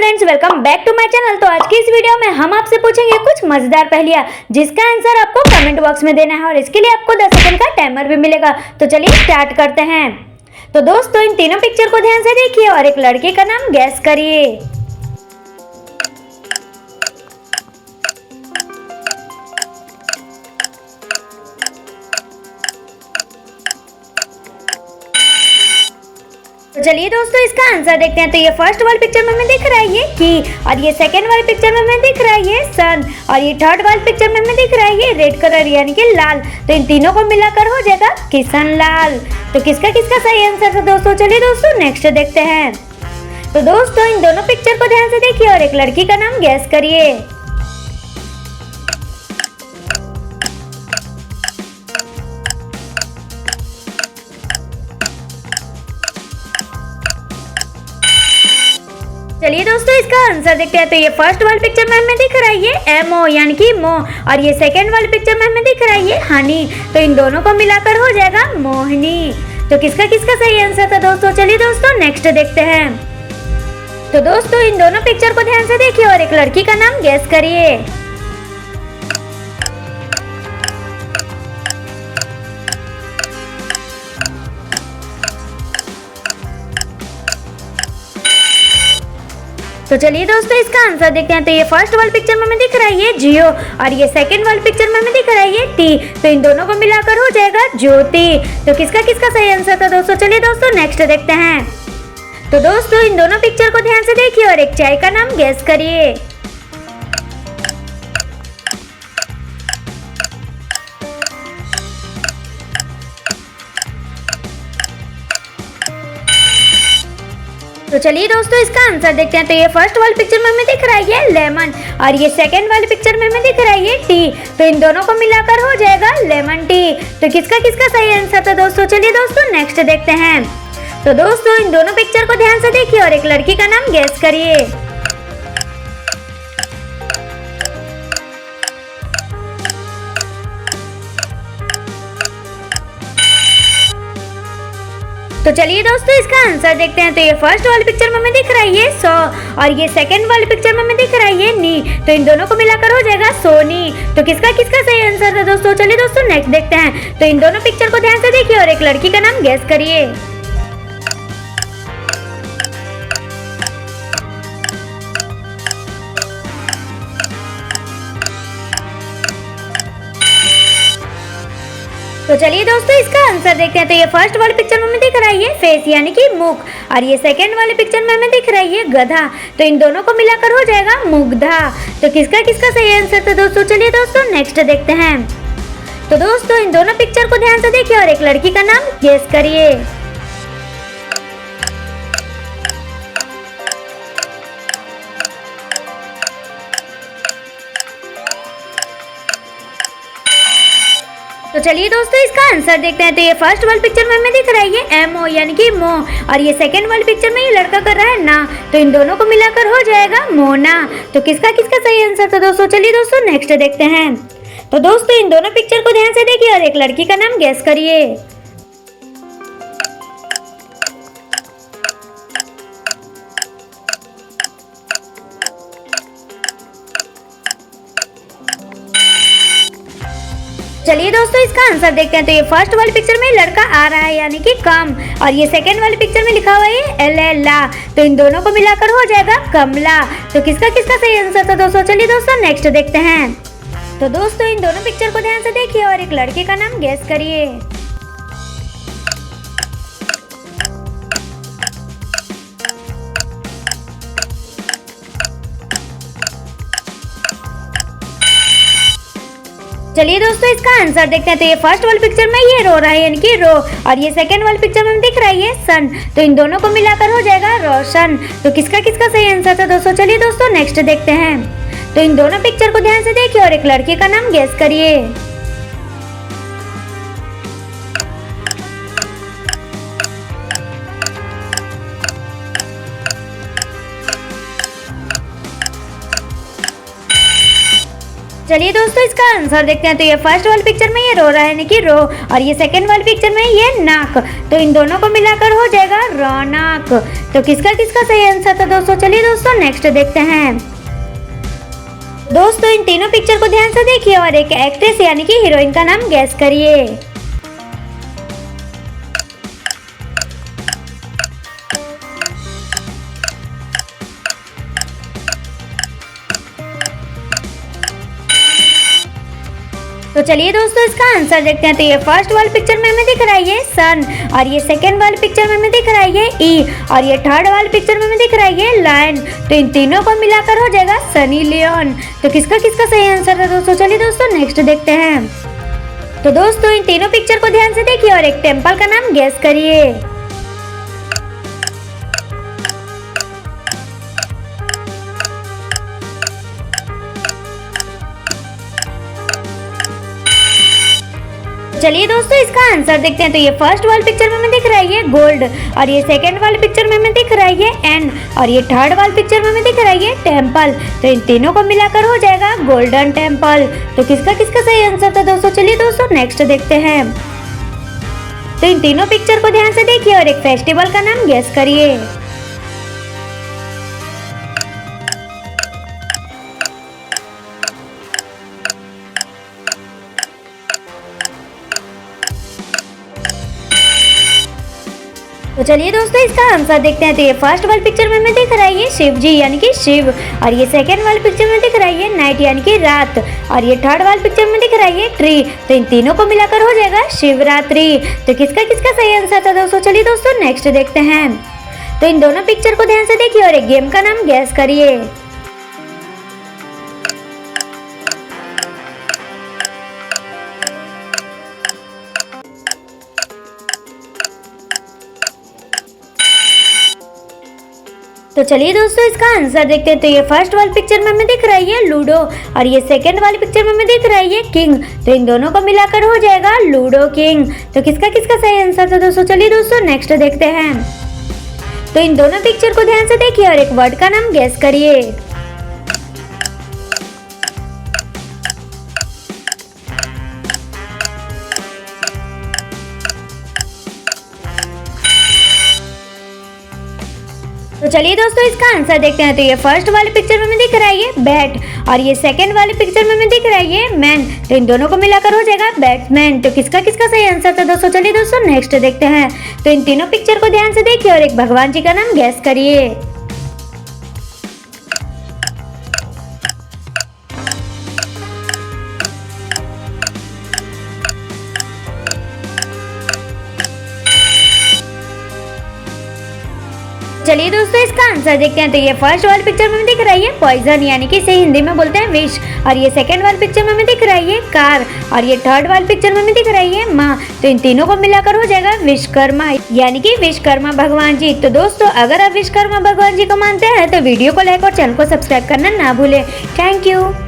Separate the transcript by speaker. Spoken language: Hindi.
Speaker 1: Friends, welcome back to my channel. तो आज की इस वीडियो में हम आपसे पूछेंगे कुछ मजेदार पहेलियां जिसका आंसर आपको कमेंट बॉक्स में देना है और इसके लिए आपको 10 सेकंड का टाइमर भी मिलेगा। तो चलिए स्टार्ट करते हैं। तो दोस्तों, इन तीनों पिक्चर को ध्यान से देखिए और एक लड़की का नाम गैस करिए। तो चलिए दोस्तों, इसका आंसर देखते हैं। तो ये फर्स्ट वाले पिक्चर में हमें दिख रहा है ये की, और ये सेकंड वाले पिक्चर में हमें दिख रहा है ये सन, और ये थर्ड वाले पिक्चर में हमें दिख रहा है ये रेड कलर यानी कि लाल। तो इन तीनों को मिलाकर हो जाएगा किशन लाल। तो किसका किसका सही आंसर था दोस्तों? चलिए दोस्तों नेक्स्ट देखते हैं। तो दोस्तों, इन दोनों पिक्चर को ध्यान से देखिए और एक लड़की का नाम गैस करिए। चलिए दोस्तों, इसका आंसर देखते हैं। तो ये फर्स्ट वाले पिक्चर में हमें दिख रहा है ये एमओ यानी कि मो, और ये सेकंड वाले पिक्चर में हमें दिख रहा है ये हनी। तो इन दोनों को मिलाकर हो जाएगा मोहिनी। तो किसका किसका सही आंसर था दोस्तों? चलिए दोस्तों नेक्स्ट देखते हैं। तो दोस्तों, इन दोनों पिक्चर को ध्यान से देखिए और एक लड़की का नाम गैस करिए। तो चलिए दोस्तों, इसका आंसर देखते हैं। तो ये फर्स्ट वाले पिक्चर में हमें दिख रहा है ये जियो, और ये सेकंड वाले पिक्चर में हमें दिख रहा है ये टी। तो इन दोनों को मिलाकर हो जाएगा ज्योति। तो किसका किसका सही आंसर था दोस्तों? चलिए दोस्तों नेक्स्ट देखते हैं। तो दोस्तों, इन दोनों पिक्चर को ध्यान से देखिए और एक चाय का नाम गैस करिए। तो चलिए दोस्तों, इसका आंसर देखते हैं। तो ये फर्स्ट वाले पिक्चर में हमें दिख रहा है ये लेमन, और ये सेकंड वाले पिक्चर में हमें दिख रहा है ये टी। तो इन दोनों को मिलाकर हो जाएगा लेमन टी। तो किसका किसका सही आंसर था दोस्तों? चलिए दोस्तों नेक्स्ट देखते हैं। तो दोस्तों, इन दोनों पिक्चर को ध्यान से देखिए और एक लड़की का नाम गैस करिए। तो चलिए दोस्तों, इसका आंसर देखते हैं। तो ये फर्स्ट वाले पिक्चर में हमें दिख रहा है ये सो, और ये सेकंड वाले पिक्चर में हमें दिख रहा है ये नी। तो इन दोनों को मिलाकर हो जाएगा सोनी। तो किसका किसका सही आंसर था दोस्तों? चलिए दोस्तों नेक्स्ट देखते हैं। तो इन दोनों पिक्चर को ध्यान से देखिए और एक लड़की का नाम गैस करिए। तो चलिए दोस्तों, इसका आंसर देखते हैं। तो ये फर्स्ट वाले पिक्चर में हमें दिख रहा है ये फेस यानी कि मुख, और ये सेकंड वाले पिक्चर में हमें दिख रहा है ये गधा। तो इन दोनों को मिलाकर हो जाएगा मुग्धा। तो किसका किसका सही आंसर था दोस्तों? चलिए दोस्तों नेक्स्ट देखते हैं। तो दोस्तों, इन दोनों पिक्चर को ध्यान से देखिए और एक लड़की का नाम गेस करिए। तो चलिए दोस्तों, इसका आंसर देखते हैं। तो ये फर्स्ट वाले पिक्चर में हमें दिख रहा है ये एमओ यानी कि मो, और ये सेकंड वाले पिक्चर में ये लड़का कर रहा है ना। तो इन दोनों को मिलाकर हो जाएगा मोना। तो किसका किसका सही आंसर था दोस्तों? चलिए दोस्तों नेक्स्ट देखते हैं। तो दोस्तों, इन दोनों पिक्चर को ध्यान से देखिए और एक लड़की का नाम गैस करिए। चलिए दोस्तों, इसका आंसर देखते हैं। तो ये फर्स्ट वाले पिक्चर में लड़का आ रहा है यानी कि कम, और ये सेकंड वाले पिक्चर में लिखा हुआ है एल ला। तो इन दोनों को मिलाकर हो जाएगा कमला। तो किसका किसका सही आंसर था दोस्तों? चलिए दोस्तों नेक्स्ट देखते हैं। तो दोस्तों, इन दोनों पिक्चर को ध्यान से देखिए और एक लड़के का नाम गैस करिए। चलिए दोस्तों, इसका आंसर देखते हैं। तो ये फर्स्ट वाले पिक्चर में ये रो रहा है यानी कि रो, और ये सेकंड वाले पिक्चर में दिख रहा है ये सन। तो इन दोनों को मिलाकर हो जाएगा रोशन। तो किसका किसका सही आंसर था दोस्तों? चलिए दोस्तों नेक्स्ट देखते हैं। तो इन दोनों पिक्चर को ध्यान से देखिए और एक लड़के का नाम गैस करिए। चलिए दोस्तों इसका आंसर देखते हैं। तो ये फर्स्ट वाली पिक्चर में ये रो रहा है यानी कि रो, और ये सेकंड वाली पिक्चर में ये नाक, तो इन दोनों को मिलाकर हो जाएगा रौनक। तो किसका किसका सही आंसर था दोस्तों? चलिए दोस्तों नेक्स्ट देखते हैं। दोस्तों इन तीनों पिक्चर को ध्यान से देखिए और एक एक्ट्रेस यानी कि हीरोइन का नाम गेस करिए। तो चलिए दोस्तों इसका आंसर देखते हैं। तो ये फर्स्ट वाली पिक्चर में हमें दिख रहा है ये सन, और ये सेकंड वाली पिक्चर में हमें दिख रहा है ये ई, और ये थर्ड वाली पिक्चर में हमें दिख रहा है ये लायन। तो इन तीनों को मिलाकर हो जाएगा सनी लियोन। तो किसका किसका सही आंसर है दोस्तों? चलिए दोस्तों नेक्स्ट देखते हैं। तो दोस्तों इन तीनों पिक्चर को ध्यान से देखिए और एक टेम्पल का नाम गेस करिए। चलिए दोस्तों इसका आंसर देखते हैं। तो ये फर्स्ट वाली पिक्चर में हमें दिख रहा है ये गोल्ड, और ये सेकंड वाली पिक्चर में हमें दिख रहा है ये एन, और ये थर्ड वाली पिक्चर में हमें दिख रहा है ये टेम्पल। तो इन तीनों को मिलाकर हो जाएगा गोल्डन टेम्पल। तो किसका किसका सही आंसर था दोस्तों? चलिए दोस्तों नेक्स्ट देखते हैं। तो इन तीनों पिक्चर को ध्यान से देखिए और एक फेस्टिवल का नाम गेस करिए। तो चलिए दोस्तों इसका आंसर देखते हैं। तो ये फर्स्ट वाली पिक्चर में हमें दिख रहा है ये शिव जी यानी कि शिव, और ये सेकंड वाली पिक्चर में दिख रहा है ये नाइट यानी कि रात, और ये थर्ड वाली पिक्चर में दिख रहा है ये ट्री। तो इन तीनों को मिलाकर हो जाएगा शिवरात्रि। तो किसका किसका सही आंसर था दोस्तों? चलिए दोस्तों नेक्स्ट देखते हैं। तो इन दोनों पिक्चर को ध्यान से देखिए और एक गेम का नाम गैस करिए। तो चलिए दोस्तों इसका आंसर देखते हैं। तो ये फर्स्ट वाली पिक्चर में हमें दिख रहा है ये लूडो, और ये सेकंड वाली पिक्चर में हमें दिख रहा है ये किंग। तो इन दोनों को मिलाकर हो जाएगा लूडो किंग। तो किसका किसका सही आंसर था दोस्तों? चलिए दोस्तों नेक्स्ट देखते हैं। तो इन दोनों पिक्चर को ध्यान से देखिए और एक वर्ड का नाम गेस करिए। तो चलिए दोस्तों इसका आंसर देखते हैं। तो ये फर्स्ट वाली पिक्चर में हमें दिख रहा है ये बैट, और ये सेकंड वाली पिक्चर में हमें दिख रहा है ये मैन। तो इन दोनों को मिलाकर हो जाएगा बैट्समैन। तो किसका किसका सही आंसर था दोस्तों? चलिए दोस्तों नेक्स्ट देखते हैं। तो इन तीनों पिक्चर को ध्यान से देखिए और एक भगवान जी का नाम गैस करिए। चलिए दोस्तों इसका आंसर देखते हैं। तो ये फर्स्ट वाली पिक्चर में दिख रहा है ये पॉइजन यानी कि इसे हिंदी में बोलते हैं विष, और ये सेकंड वाली पिक्चर में दिख रहा है ये कार, और ये थर्ड वाली पिक्चर में दिख रहा है ये माँ। तो इन तीनों को मिलाकर हो जाएगा विश्वकर्मा यानी कि विश्वकर्मा भगवान जी। तो दोस्तों अगर आप विश्वकर्मा भगवान जी को मानते हैं तो वीडियो को लाइक और चैनल को सब्सक्राइब करना ना भूले। Thank you.